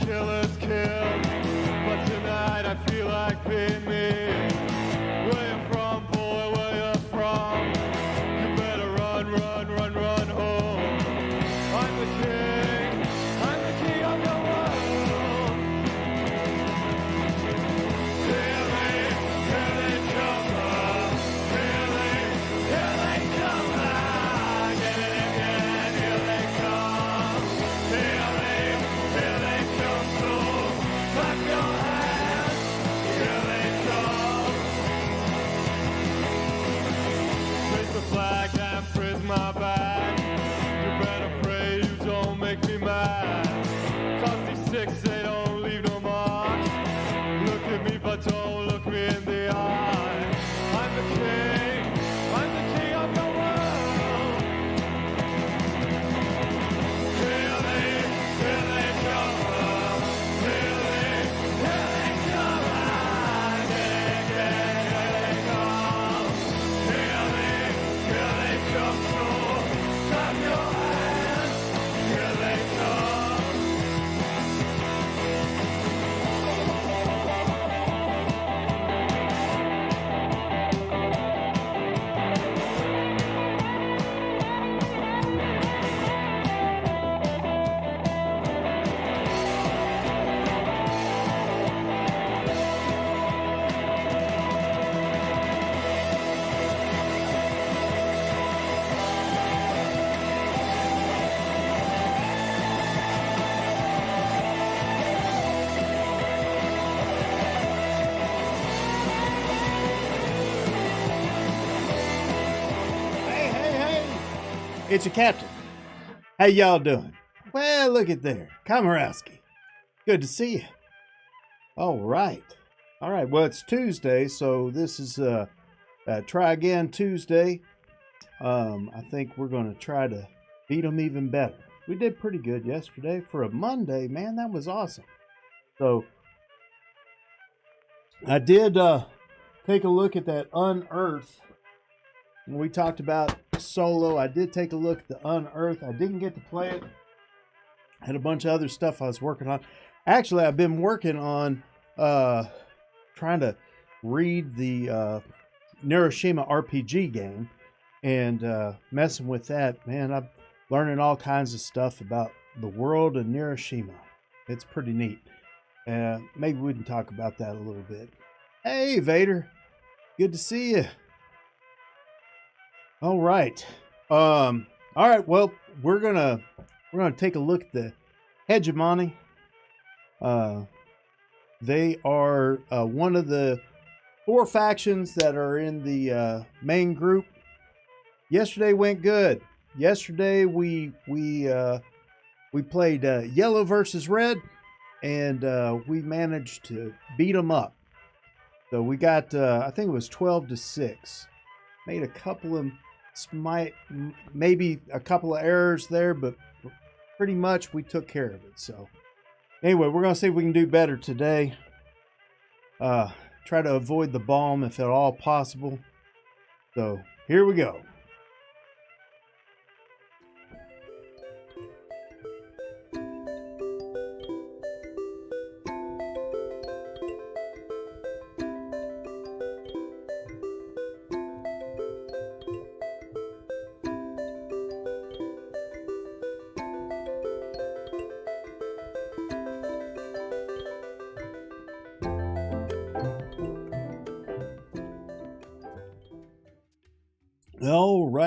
killers killed, but tonight I feel like being me. Where you from, boy, where you from? You better run, run, run, run home. I'm the king of the world. Here they come, here they come, again and again, here they come. Here they come, so clap your hands, here they come. Raise the flag and praise my back. You better pray you don't make me mad. Cause these six, they don't leave no mark. Look at me, but don't look me in the eye. I'm the king of the world. Here they come, here they come, again, here they come. Here they come, so clap your hands, here they come. Hey, it's your captain. How y'all doing? Well, look at there. Komorowski. Good to see you. All right. Well, it's Tuesday, so this is Try Again Tuesday. I think we're going to try to beat them even better. We did pretty good yesterday. For a Monday, man, that was awesome. So, I did take a look at that Unearth. When we talked about solo, I did take a look at the Unearth. I didn't get to play it. I had a bunch of other stuff I was working on. Actually, I've been working on trying to read the Neuroshima RPG game and messing with that. Man, I'm learning all kinds of stuff about the world of Neuroshima. It's pretty neat. Maybe we can talk about that a little bit. Hey, Vader. Good to see you. All right. Well, we're gonna take a look at the Hegemony. They are one of the 4 factions that are in the main group. Yesterday went good. Yesterday we played yellow versus red, and we managed to beat them up. So we got I think it was 12-6. Made a couple of maybe a couple of errors there, but pretty much we took care of it. So anyway, we're gonna see if we can do better today. Try to avoid the bomb if at all possible. So here we go.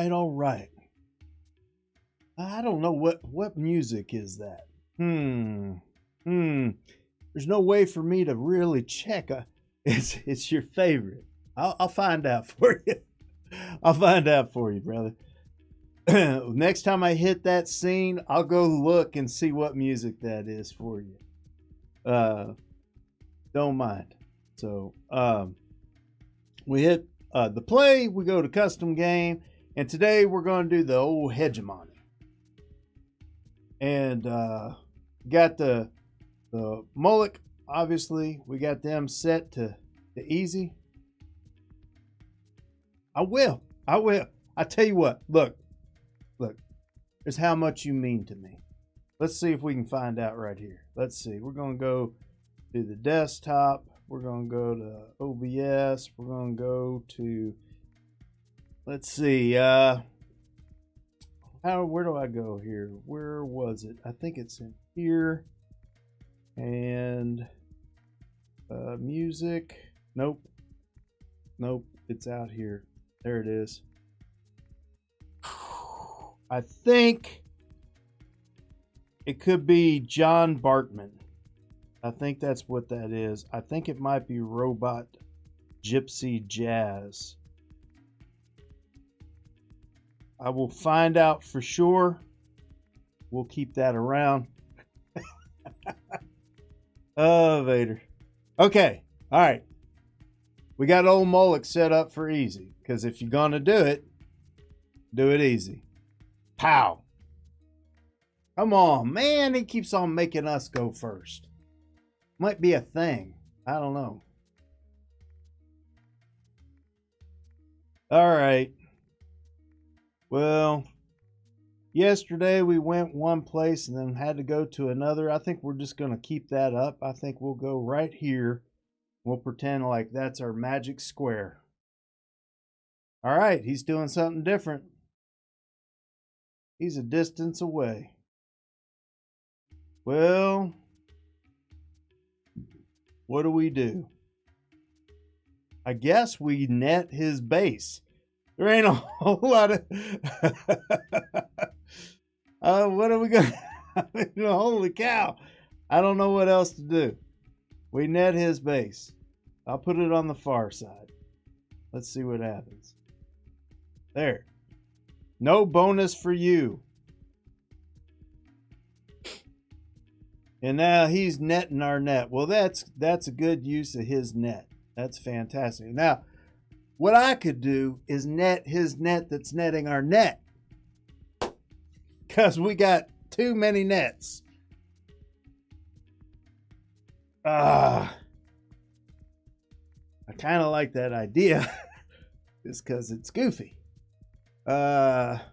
All right. I don't know what music is that. There's no way for me to really check. It's your favorite. I'll find out for you. I'll find out for you, brother. Next time I hit that scene, I'll go look and see what music that is for you. Don't mind. So we hit the play, we go to custom game, and today we're going to do the old Hegemony. And got the Moloch, obviously, we got them set to easy. I will. I tell you what, look, here's how much you mean to me. Let's see if we can find out right here. Let's see. We're going to go to the desktop. We're going to go to OBS. We're going to go to, let's see, where do I go here? Where was it? I think it's in here. And music. Nope. Nope. It's out here. There it is. I think it could be John Bartman. I think that's what that is. I think it might be Robot Gypsy Jazz. I will find out for sure. We'll keep that around. Oh, Vader. Okay. All right. We got old Moloch set up for easy. Because if you're going to do it easy. Pow. Come on, man. He keeps on making us go first. Might be a thing. I don't know. All right. Well, yesterday we went one place and then had to go to another. I think we're just going to keep that up. I think we'll go right here. We'll pretend like that's our magic square. All right. He's doing something different. He's a distance away. Well, what do? I guess we net his base. There ain't a whole lot of... what are we going to... Holy cow. I don't know what else to do. We net his base. I'll put it on the far side. Let's see what happens. There. No bonus for you. And now he's netting our net. Well, that's a good use of his net. That's fantastic. Now, what I could do is net his net that's netting our net. Because we got too many nets. I kind of like that idea. Just because it's goofy. Let's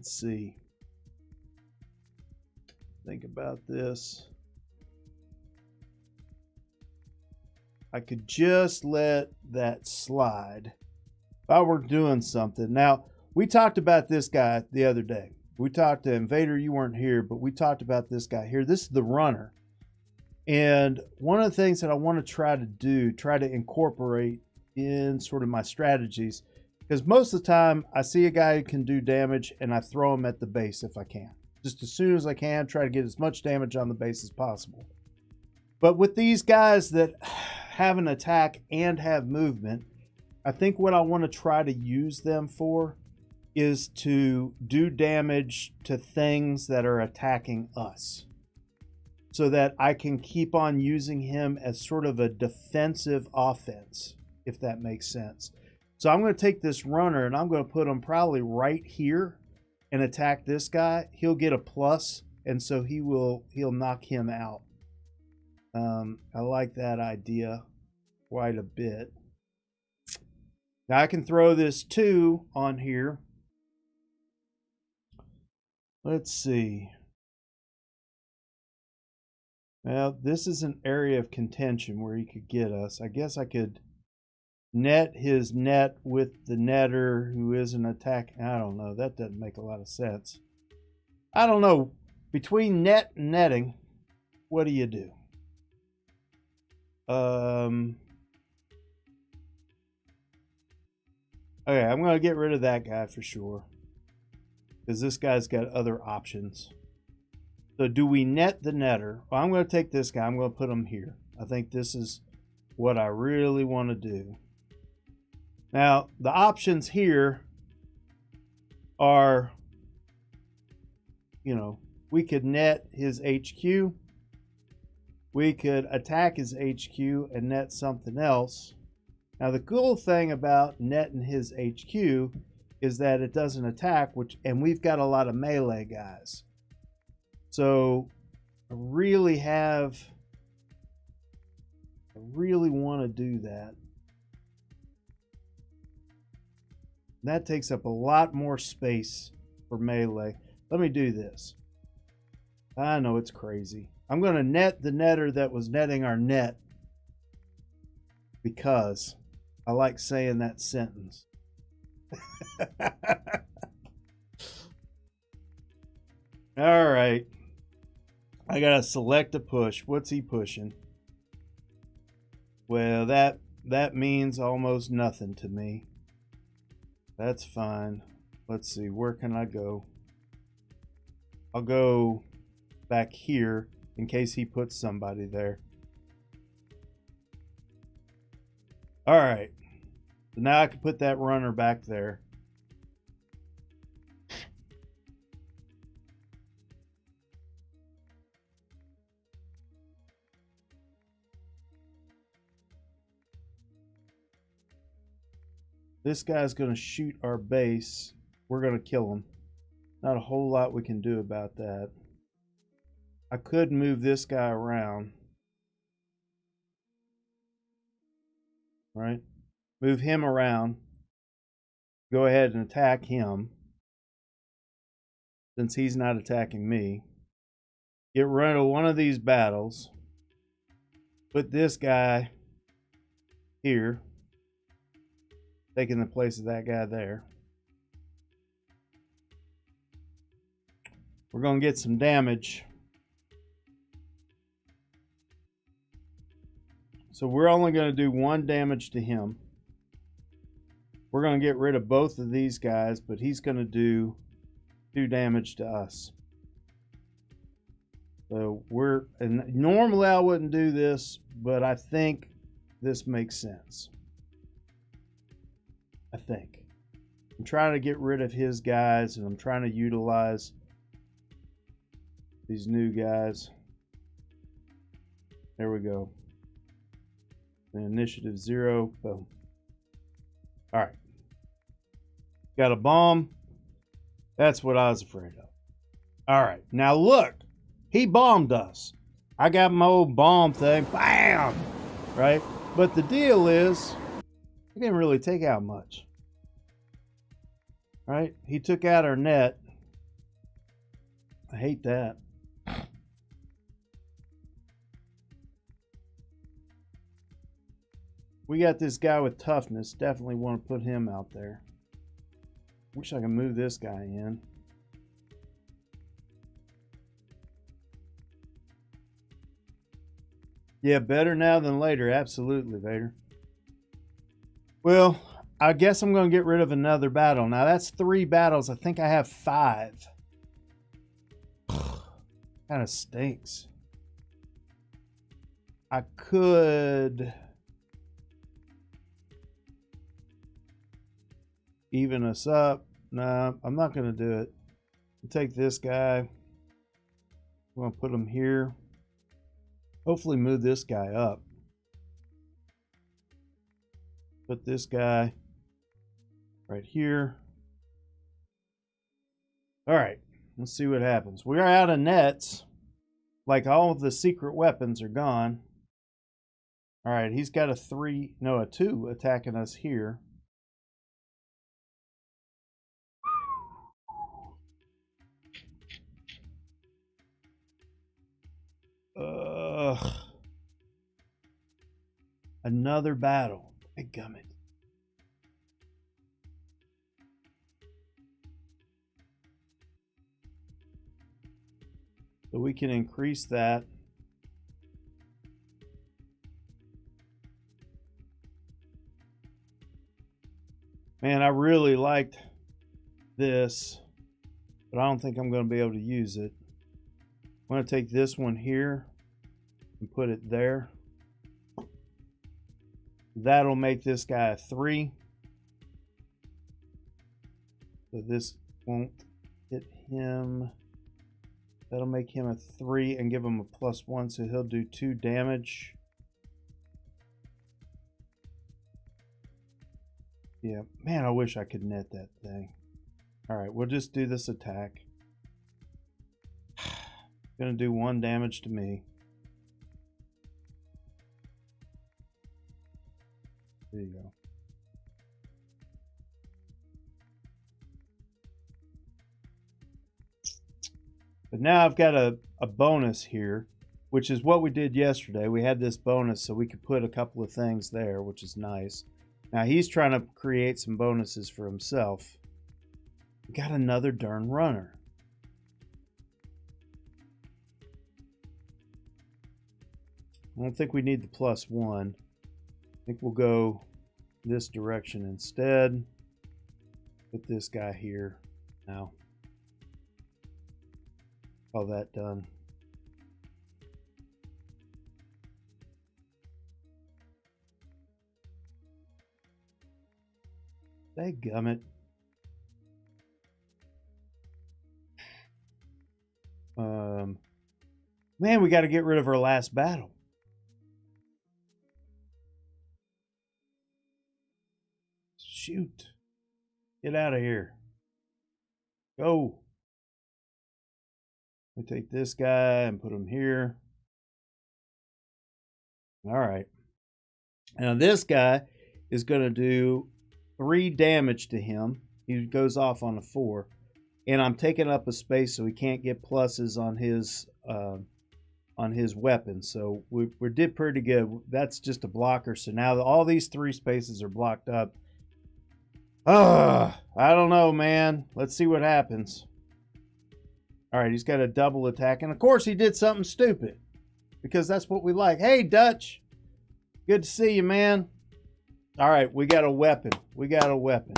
see. Think about this. I could just let that slide if I were doing something. Now, we talked about this guy the other day. We talked to Invader, you weren't here, but we talked about this guy here. This is the runner. And one of the things that I want to try to incorporate in sort of my strategies, because most of the time I see a guy who can do damage and I throw him at the base if I can. Just as soon as I can, try to get as much damage on the base as possible. But with these guys that have an attack and have movement, I think what I want to try to use them for is to do damage to things that are attacking us, so that I can keep on using him as sort of a defensive offense, if that makes sense. So I'm going to take this runner and I'm going to put him probably right here and attack this guy. He'll get a plus, and so he'll knock him out. I like that idea quite a bit. Now I can throw this 2 on here. Let's see. Well, this is an area of contention where he could get us. I guess I could net his net with the netter who isn't attacking. I don't know. That doesn't make a lot of sense. I don't know. Between net and netting, what do you do? Okay, I'm going to get rid of that guy for sure, because this guy's got other options. So do we net the netter? Well, I'm going to take this guy. I'm going to put him here. I think this is what I really want to do. Now, the options here are, we could net his HQ. We could attack his HQ and net something else. Now, the cool thing about netting his HQ is that it doesn't attack, and we've got a lot of melee guys. So I really want to do that. That takes up a lot more space for melee. Let me do this. I know it's crazy. I'm going to net the netter that was netting our net because I like saying that sentence. All right. I got to select a push. What's he pushing? Well, that means almost nothing to me. That's fine. Let's see. Where can I go? I'll go back here in case he puts somebody there. All right. So now I can put that runner back there. This guy's going to shoot our base. We're going to kill him. Not a whole lot we can do about that. I could move this guy around. Right? Move him around. Go ahead and attack him. Since he's not attacking me. Get rid of one of these battles. Put this guy here. Taking the place of that guy there. We're going to get some damage. So we're only going to do 1 damage to him. We're going to get rid of both of these guys, but he's going to do 2 damage to us. So and normally I wouldn't do this, but I think this makes sense. I think. I'm trying to get rid of his guys, and I'm trying to utilize these new guys. There we go. The initiative 0. Boom. Alright. Got a bomb. That's what I was afraid of. Alright. Now look. He bombed us. I got my old bomb thing. Bam! Right? But the deal is, he didn't really take out much. Right? He took out our net. I hate that. We got this guy with toughness. Definitely want to put him out there. Wish I could move this guy in. Yeah, better now than later. Absolutely, Vader. Well, I guess I'm going to get rid of another battle. Now, that's 3 battles. I think I have 5. Kind of stinks. I could even us up. No, I'm not going to do it. I'll take this guy. I'm going to put him here. Hopefully move this guy up. Put this guy right here. All right, let's see what happens. We're out of nets. Like all of the secret weapons are gone. All right, he's got a 2 attacking us here. Another battle. Big gummit. So we can increase that. Man, I really liked this, but I don't think I'm going to be able to use it. I'm going to take this one here and put it there. That'll make this guy a 3. So this won't hit him. That'll make him a 3 and give him a +1, so he'll do 2 damage. Yeah, man, I wish I could net that thing. Alright, we'll just do this attack. Gonna do 1 damage to me. There you go. But now I've got a bonus here, which is what we did yesterday. We had this bonus so we could put a couple of things there, which is nice. Now he's trying to create some bonuses for himself. We got another darn runner. I don't think we need the +1. I think we'll go this direction instead. Put this guy here now. All that done. Dadgummit. Man, we got to get rid of our last battle. Shoot. Get out of here. Go. We take this guy and put him here. All right. Now this guy is going to do 3 damage to him. He goes off on a 4. And I'm taking up a space so he can't get pluses on his weapon. So we did pretty good. That's just a blocker. So now all these 3 spaces are blocked up. I don't know, man. Let's see what happens. All right, he's got a double attack. And of course he did something stupid. Because that's what we like. Hey, Dutch. Good to see you, man. All right, we got a weapon. We got a weapon.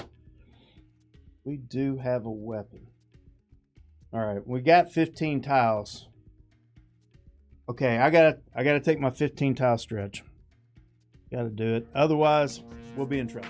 We do have a weapon. All right, we got 15 tiles. Okay, I gotta take my 15 tile stretch. Gotta do it. Otherwise, we'll be in trouble.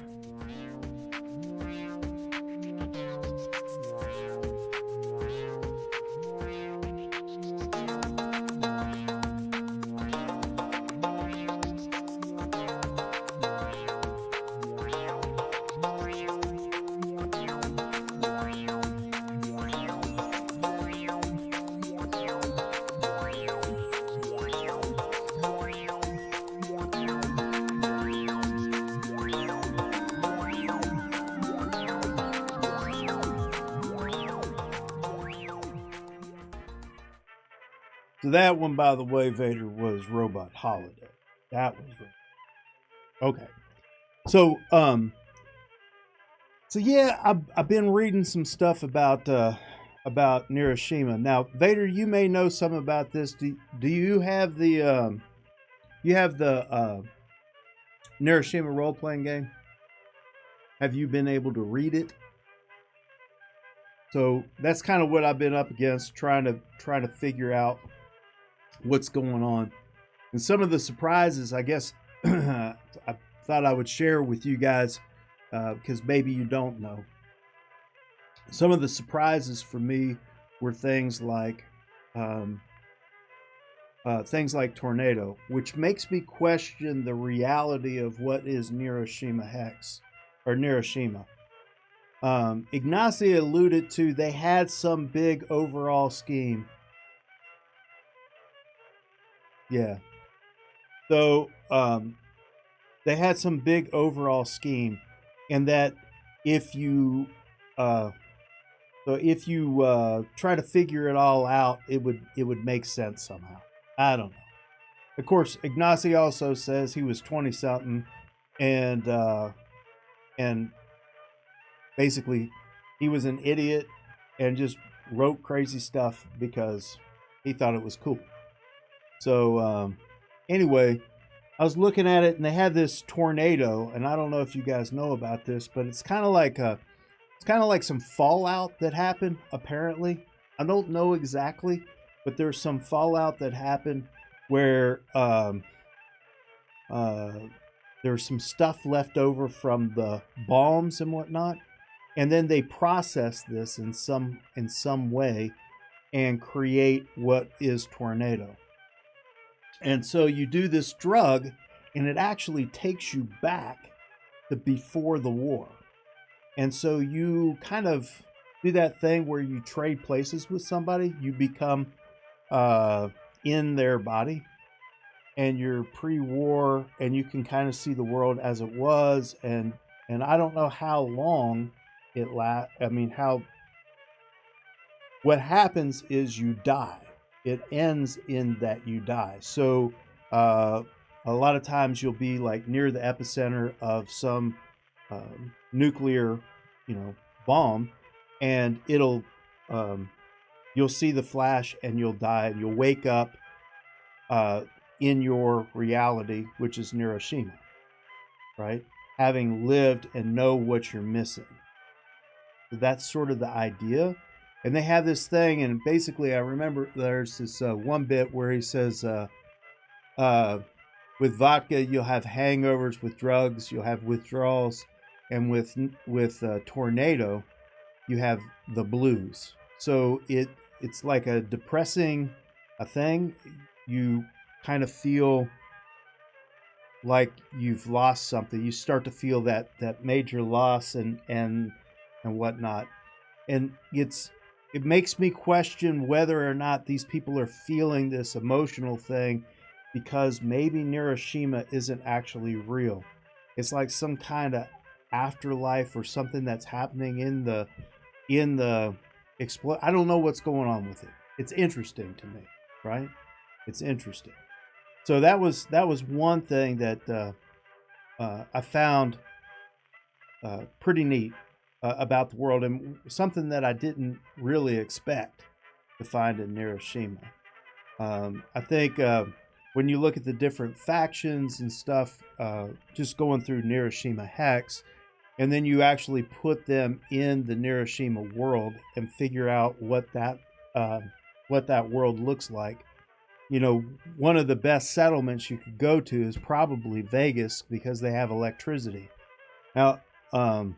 So that one, by the way, Vader, was Robot Holiday. That was okay. So yeah, I've been reading some stuff about Neuroshima. Now, Vader, you may know some about this. Do you have the Neuroshima role playing game? Have you been able to read it? So that's kind of what I've been up against, trying to figure out what's going on. And some of the surprises, I guess, I thought I would share with you guys, because maybe you don't know. Some of the surprises for me were things like Tornado, which makes me question the reality of what is Neuroshima Hex, or Neuroshima. Ignacy alluded to they had some big overall scheme. Yeah. So they had some big overall scheme, and that if you try to figure it all out, it would make sense somehow. I don't know. Of course, Ignacy also says he was 20 something, and basically he was an idiot and just wrote crazy stuff because he thought it was cool. So anyway, I was looking at it, and they had this tornado, and I don't know if you guys know about this, but it's kind of like some fallout that happened. Apparently, I don't know exactly, but there's some fallout that happened where there's some stuff left over from the bombs and whatnot, and then they process this in some way and create what is tornado. And so you do this drug, and it actually takes you back to before the war. And so you kind of do that thing where you trade places with somebody. You become in their body, and you're pre-war, and you can kind of see the world as it was. And I don't know how long it lasts. I mean, how what happens is you die. It ends in that you die. So a lot of times you'll be like near the epicenter of some nuclear, bomb, and you'll see the flash and you'll die, and you'll wake up in your reality, which is Neuroshima, right? Having lived and know what you're missing. So that's sort of the idea. And they have this thing, and basically, I remember there's this one bit where he says, with vodka, you'll have hangovers. With drugs, you'll have withdrawals, and with tornado, you have the blues. So it's like a depressing thing. You kind of feel like you've lost something. You start to feel that major loss and whatnot, and it makes me question whether or not these people are feeling this emotional thing, because maybe Neuroshima isn't actually real. It's like some kind of afterlife or something that's happening in the I don't know what's going on with it. It's interesting to me, right? It's interesting. So that was one thing that I found pretty neat about the world, and something that I didn't really expect to find in Neuroshima. I think when you look at the different factions and stuff, just going through Neuroshima Hex, and then you actually put them in the Neuroshima world and figure out what that world looks like. One of the best settlements you could go to is probably Vegas, because they have electricity. Now, and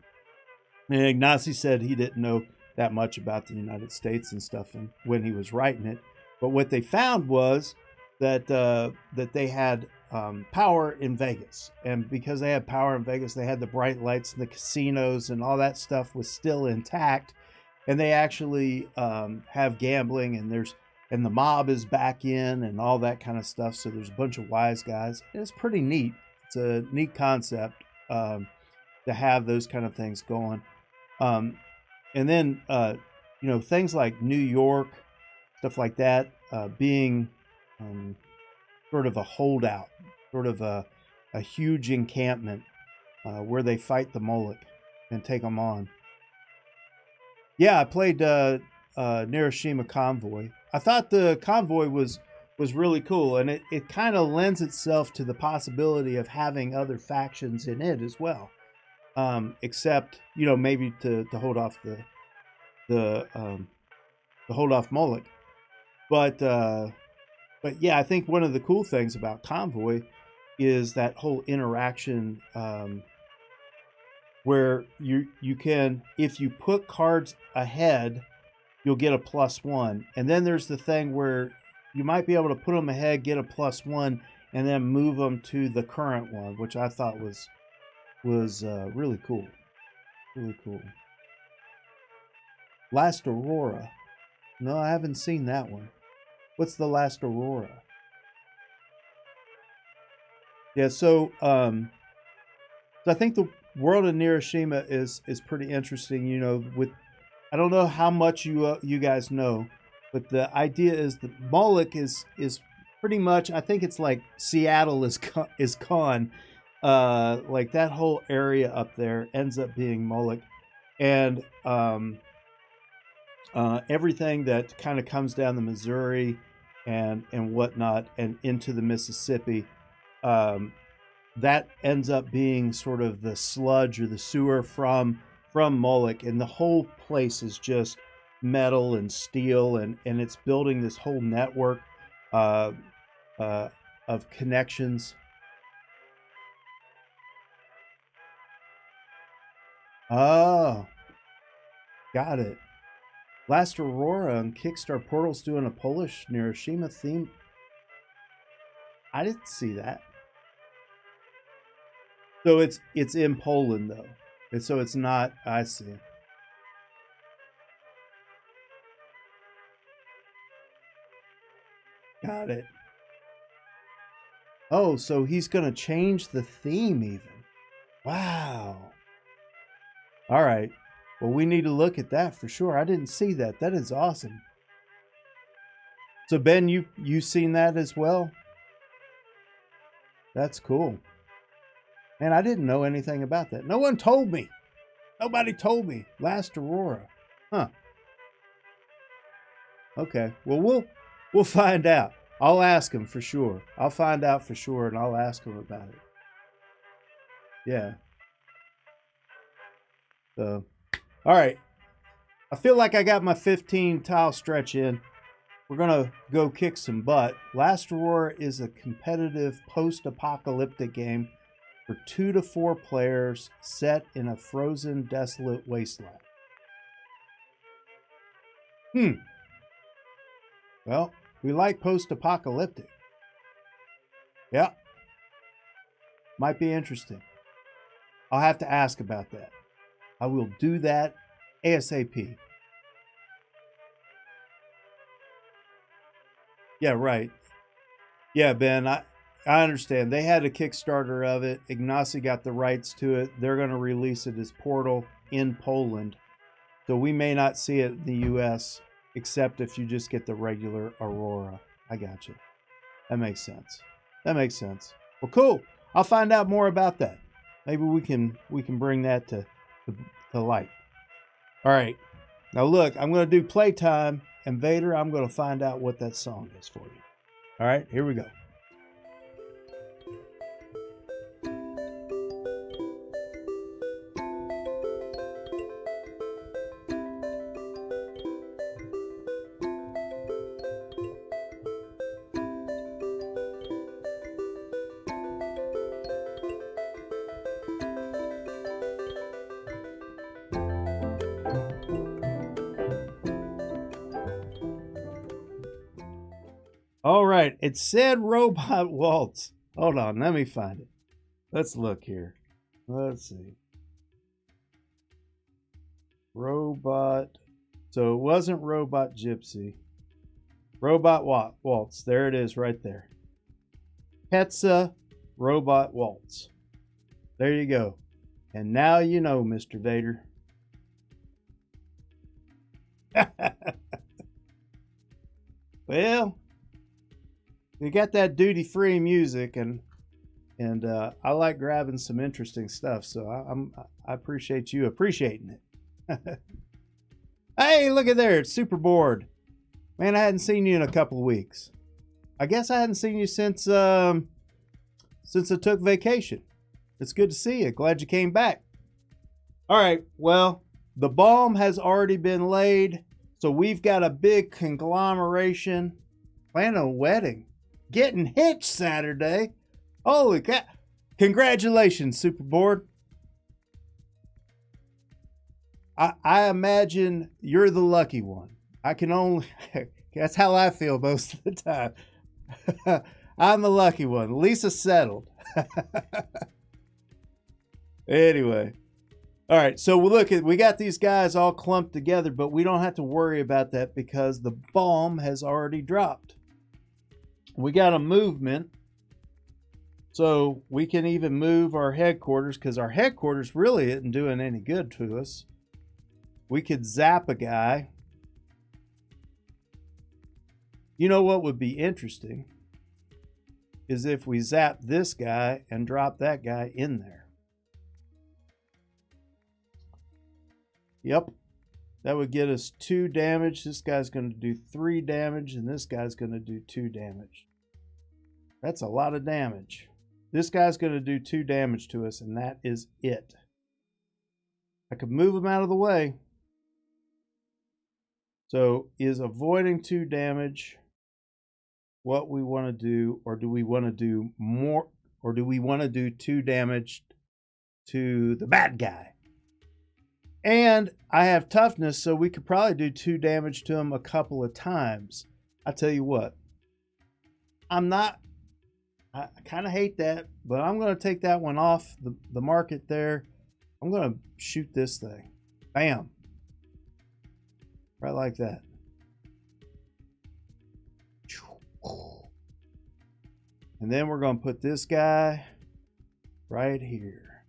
Ignacy said he didn't know that much about the United States and stuff when he was writing it, but what they found was that they had power in Vegas, and because they had power in Vegas, they had the bright lights and the casinos and all that stuff was still intact, and they actually have gambling, and the mob is back in and all that kind of stuff. So there's a bunch of wise guys. It's pretty neat. It's a neat concept to have those kind of things going. And then, things like New York, stuff like that, being sort of a holdout, sort of a huge encampment where they fight the Moloch and take them on. Yeah, I played Neuroshima Convoy. I thought the Convoy was really cool, and it kind of lends itself to the possibility of having other factions in it as well. Except, maybe to hold off the hold off Moloch. But yeah, I think one of the cool things about Convoy is that whole interaction where you can, if you put cards ahead, you'll get a +1. And then there's the thing where you might be able to put them ahead, get a +1, and then move them to the current one, which I thought was really cool. Really cool. Last Aurora. No, I haven't seen that one. What's the Last Aurora? Yeah, so I think the world of Neuroshima is pretty interesting. With, I don't know how much you guys know, but the idea is that Moloch is pretty much, I think it's like Seattle is Con. Like that whole area up there ends up being Moloch, and everything that kind of comes down the Missouri and whatnot and into the Mississippi, that ends up being sort of the sludge or the sewer from Moloch, and the whole place is just metal and steel, and it's building this whole network of connections. Oh, got it. Last Aurora on Kickstarter. Portal's doing a Polish Neuroshima theme. I didn't see that. So it's in Poland though, and so it's not. I see. Got it. Oh, so he's gonna change the theme even. Wow. All right. Well, we need to look at that for sure. I didn't see that. That is awesome. So Ben, you seen that as well? That's cool. Man, I didn't know anything about that. No one told me. Nobody told me. Last Aurora. Huh. Okay. Well, we'll find out. I'll ask him for sure. I'll find out for sure, and I'll ask him about it. Yeah. So, all right. I feel like I got my 15 tile stretch in. We're going to go kick some butt. Last Aurora is a competitive post-apocalyptic game for 2 to 4 players set in a frozen, desolate wasteland. Well, we like post-apocalyptic. Yeah. Might be interesting. I'll have to ask about that. I will do that ASAP. Yeah, right. Yeah, Ben, I understand. They had a Kickstarter of it. Ignacy got the rights to it. They're going to release it as Portal in Poland. So we may not see it in the U.S., except if you just get the regular Aurora. I got you. That makes sense. That makes sense. Well, cool. I'll find out more about that. Maybe we can bring that to light. All right. Now look, I'm going to do playtime, and Vader, I'm going to find out what that song is for you. All right, here we go. All right, it said Robot Waltz. Hold on, let me find it. Let's look here. Let's see. Robot. So it wasn't Robot Gypsy. Robot Waltz. There it is right there. Petsa Robot Waltz. There you go. And now you know, Mr. Vader. Well, you got that duty-free music, and I like grabbing some interesting stuff, so I appreciate you appreciating it. Hey, look at there, it's Super Bored. Man, I hadn't seen you in a couple of weeks. I guess I hadn't seen you since I took vacation. It's good to see you. Glad you came back. All right, well, the bomb has already been laid, so we've got a big conglomeration. Plan a wedding. Getting hitched Saturday. Holy crap. Congratulations, Super Bored. I imagine you're the lucky one. I can only, that's how I feel most of the time. I'm the lucky one. Lisa settled. Anyway. All right, so we got these guys all clumped together, but we don't have to worry about that because the bomb has already dropped. We got a movement, so we can even move our headquarters because our headquarters really isn't doing any good to us. We could zap a guy. You know what would be interesting is if we zap this guy and drop that guy in there. Yep. That would get us 2 damage. This guy's going to do 3 damage, and this guy's going to do 2 damage. That's a lot of damage. This guy's going to do 2 damage to us, and that is it. I could move him out of the way. So is avoiding 2 damage what we want to do, or do we want to do more, or do we want to do 2 damage to the bad guy? And I have toughness, so we could probably do 2 damage to him a couple of times. I tell you what, I kind of hate that, but I'm going to take that one off the market there. I'm going to shoot this thing. Bam. Right like that. And then we're going to put this guy right here.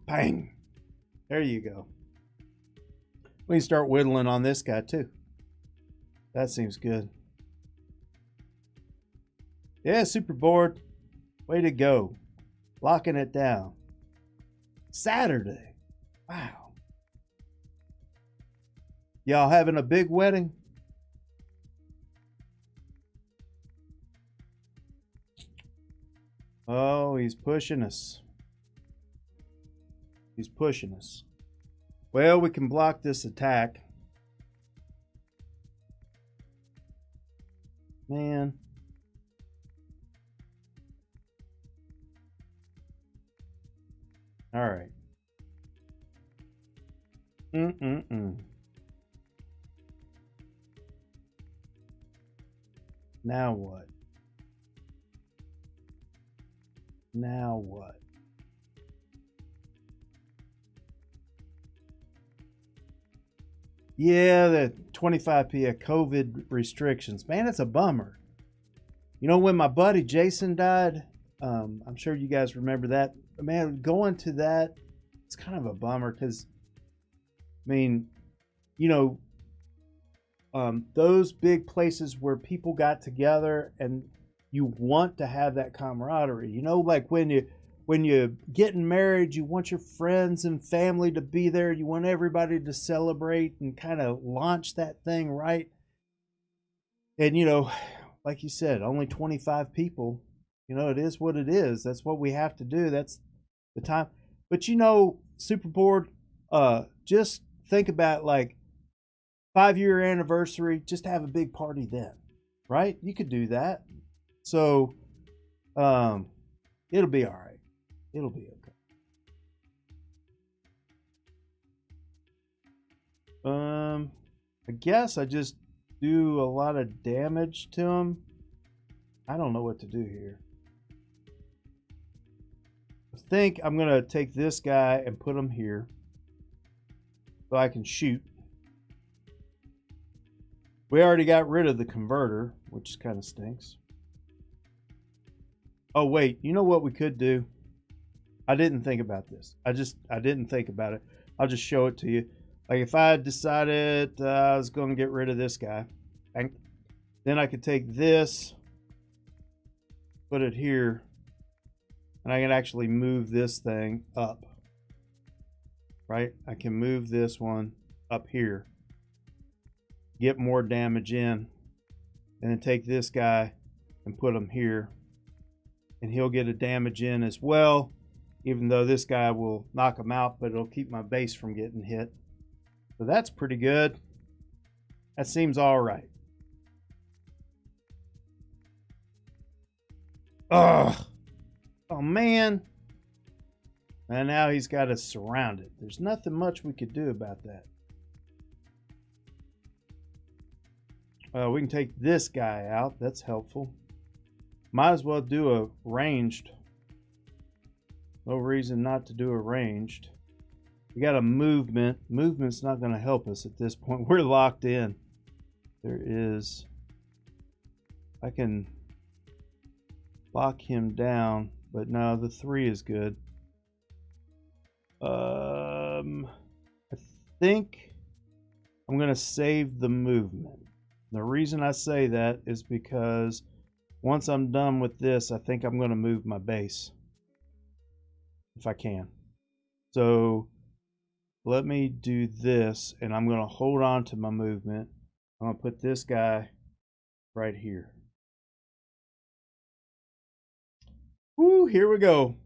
Bang. There you go. We can start whittling on this guy too. That seems good. Yeah, super bored. Way to go. Locking it down. Saturday. Wow. Y'all having a big wedding? Oh, he's pushing us. He's pushing us. Well, we can block this attack. Man. All right. Now what? Now what? Yeah, the 25p of COVID restrictions. Man, it's a bummer. You know, when my buddy Jason died, I'm sure you guys remember that. Man, going to that, it's kind of a bummer because, I mean, you know, those big places where people got together and you want to have that camaraderie. You know, like when you're getting married, you want your friends and family to be there. You want everybody to celebrate and kind of launch that thing, right? And, you know, like you said, only 25 people. You know, it is what it is. That's what we have to do. That's the time. But, you know, super bored. Just think about like 5-year anniversary. Just have a big party then, right? You could do that. So, it'll be all right. It'll be okay. I guess I just do a lot of damage to him. I don't know what to do here. I think I'm going to take this guy and put him here so I can shoot. We already got rid of the converter, which kind of stinks. Oh, wait. You know what we could do? I didn't think about this. I didn't think about it. I'll just show it to you. Like if I decided I was going to get rid of this guy, then I could take this, put it here, and I can actually move this thing up. Right? I can move this one up here, get more damage in, and then take this guy and put him here, and he'll get a damage in as well. Even though this guy will knock him out, but it'll keep my base from getting hit. So that's pretty good. That seems all right. Ugh. Oh, man. And now he's got us surrounded. There's nothing much we could do about that. We can take this guy out. That's helpful. Might as well do a ranged. No reason not to do a ranged. We got a movement. Movement's not going to help us at this point. We're locked in. There is... I can lock him down, but no, the 3 is good. I think I'm going to save the movement. The reason I say that is because once I'm done with this, I think I'm going to move my base. If I can. So let me do this, and I'm going to hold on to my movement. I'm going to put this guy right here. Woo, here we go.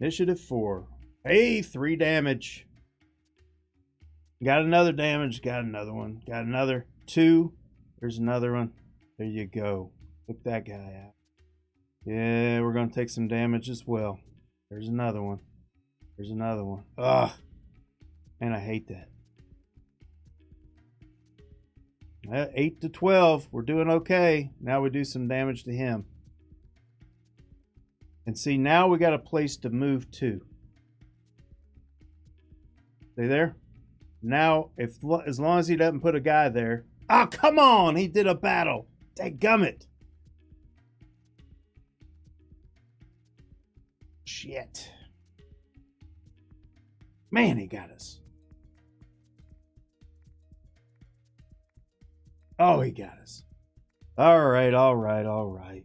Initiative 4. Hey, 3 damage. Got another damage. Got another one. Got another 2. There's another one. There you go. Took that guy out. Yeah, we're going to take some damage as well. There's another one. There's another one. Ugh. Man, I hate that. 8 to 12. We're doing okay. Now we do some damage to him. And see, now we got a place to move to. Stay there. Now, as long as he doesn't put a guy there. Oh, come on. He did a battle. Dadgummit. Shit. Man, he got us. Oh, he got us. All right, all right, all right.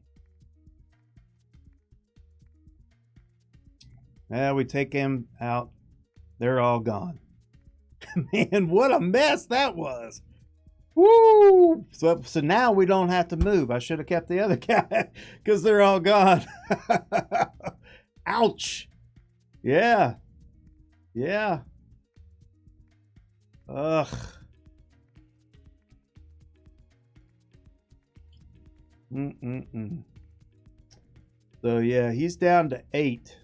Yeah, we take him out. They're all gone. Man, what a mess that was. Woo! So now we don't have to move. I should have kept the other guy because they're all gone. Ouch. Yeah. Yeah. Ugh. So yeah, he's down to 8.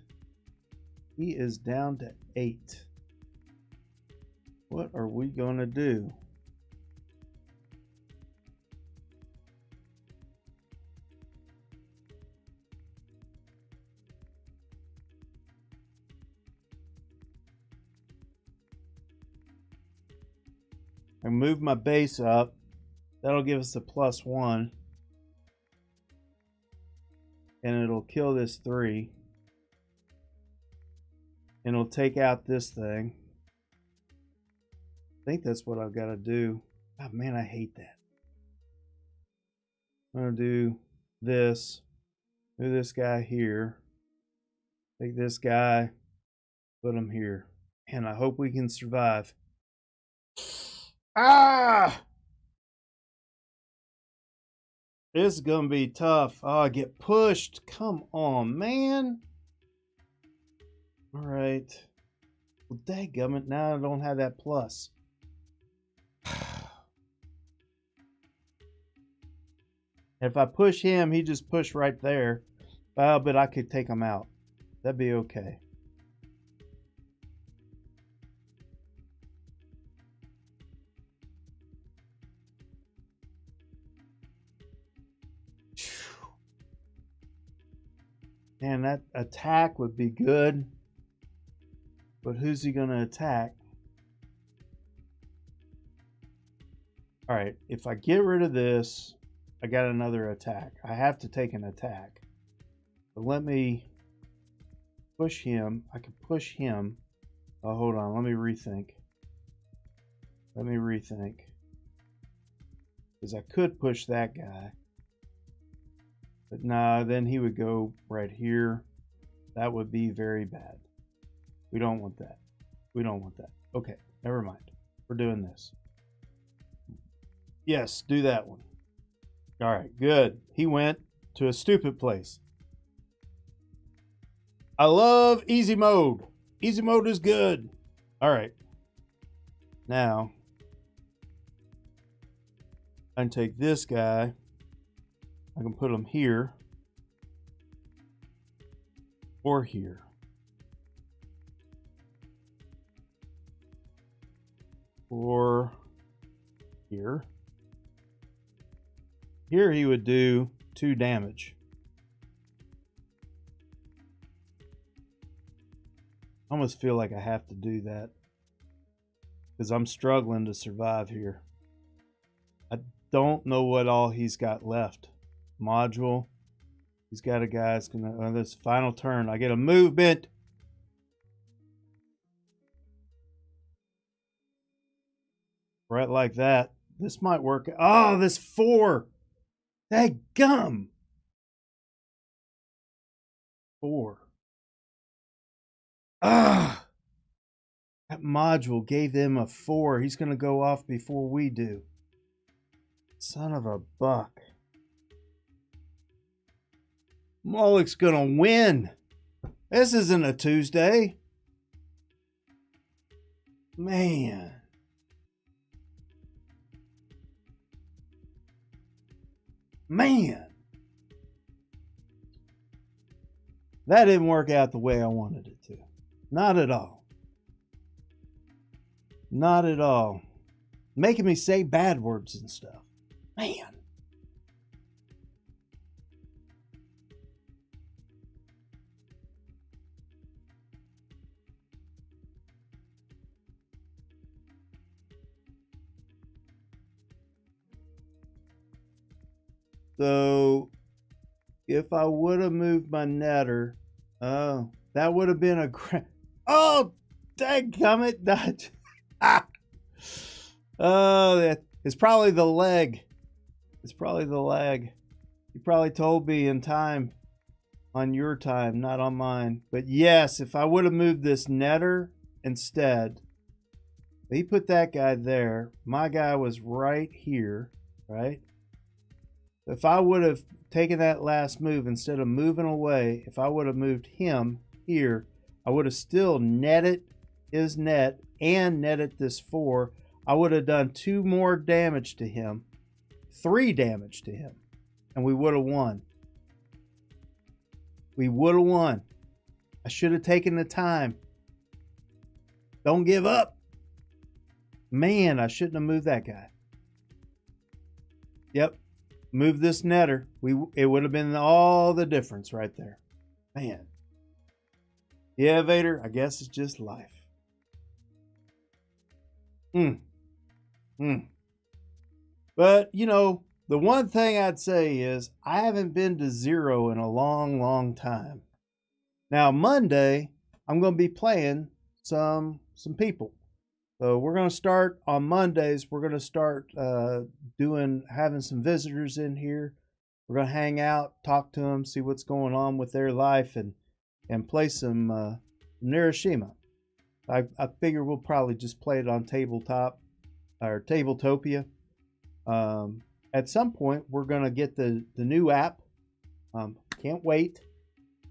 He is down to 8. What are we gonna do? I move my base up. That'll give us a +1. And it'll kill this 3. And it'll take out this thing. I think that's what I've got to do. Oh man, I hate that. I'm going to do this. Move this guy here. Take this guy. Put him here. And I hope we can survive. Ah! This is going to be tough. Oh, I get pushed. Come on, man. All right. Well, dadgummit, now I don't have that plus. If I push him, he just pushed right there. Well, but I could take him out. That'd be okay. Man, that attack would be good. But who's he going to attack? All right, if I get rid of this, I got another attack. I have to take an attack. But let me push him. I can push him. Oh, hold on. Let me rethink. Because I could push that guy. But nah, then he would go right here. That would be very bad. We don't want that. Okay, never mind. We're doing this. Yes, do that one. All right, good. He went to a stupid place. I love easy mode. Easy mode is good. All right. Now, I can take this guy. I can put him here or here. Or here. Here he would do 2 damage. I almost feel like I have to do that because I'm struggling to survive here. I don't know what all he's got left. Module. He's got a guy that's gonna this final turn. I get a movement. Right like that. This might work. Oh, this 4. That gum. 4. Ah. That module gave them a 4. He's going to go off before we do. Son of a buck. Moloch's going to win. This isn't a Tuesday. Man. That didn't work out the way I wanted it to. Not at all. Not at all. Making me say bad words and stuff. Man. So, if I would have moved my netter, oh, that would have been a great. Oh, Dadgummit, Dutch. Oh, it's probably the leg. It's probably the leg. You probably told me in time, on your time, not on mine. But yes, if I would have moved this netter instead, he put that guy there. My guy was right here, right? If I would have taken that last move instead of moving away, if I would have moved him here, I would have still netted his net and netted this 4. I would have done 2 more damage to him, 3 damage to him, and we would have won. We would have won. I should have taken the time. Don't give up. Man, I shouldn't have moved that guy. Yep. Move this netter. It would have been all the difference right there. Man. Yeah, Vader, I guess it's just life. But, you know, the one thing I'd say is I haven't been to 0 in a long, long time. Now, Monday, I'm going to be playing some people. So we're going to start on Mondays. We're going to start having some visitors in here. We're going to hang out, talk to them, see what's going on with their life, and play some Neuroshima. I figure we'll probably just play it on tabletop or Tabletopia. At some point, we're going to get the new app. Can't wait.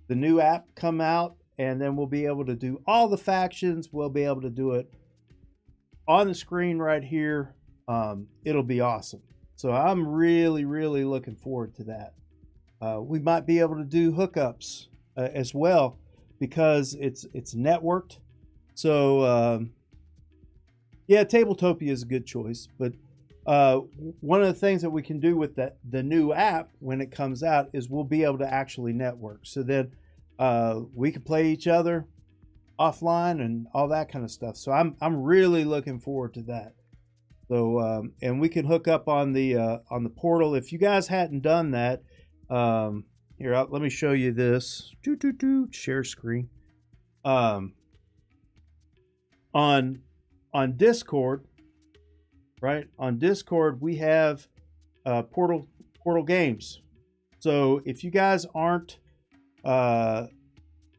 The new app come out, and then we'll be able to do all the factions. We'll be able to do it on the screen right here. It'll be awesome. So I'm really, really looking forward to that. We might be able to do hookups as well because it's networked. So yeah, Tabletopia is a good choice. But one of the things that we can do with the new app when it comes out is we'll be able to actually network. So then we can play each other offline and all that kind of stuff. So I'm really looking forward to that. So and we can hook up on the portal. If you guys hadn't done that, here, let me show you this. Share screen. On Discord, right? On Discord we have portal games. So if you guys aren't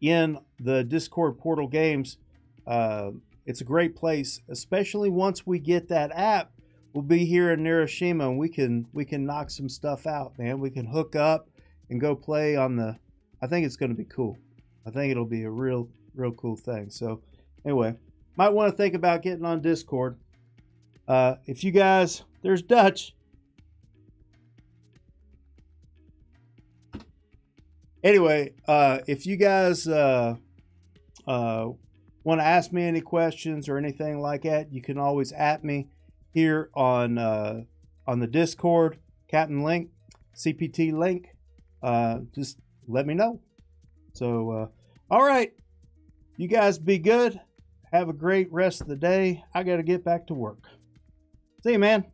in the Discord portal games, it's a great place, especially once we get that app. We'll be here in Neuroshima and we can knock some stuff out, man. We can hook up and go play on the, I think it's going to be cool. I think it'll be a real cool thing. So anyway, might want to think about getting on Discord. If you guys, there's Dutch. Anyway, if you guys want to ask me any questions or anything like that, you can always at me here on the Discord, Captain Link, CPT Link. Just let me know. So, all right, you guys be good. Have a great rest of the day. I got to get back to work. See you, man.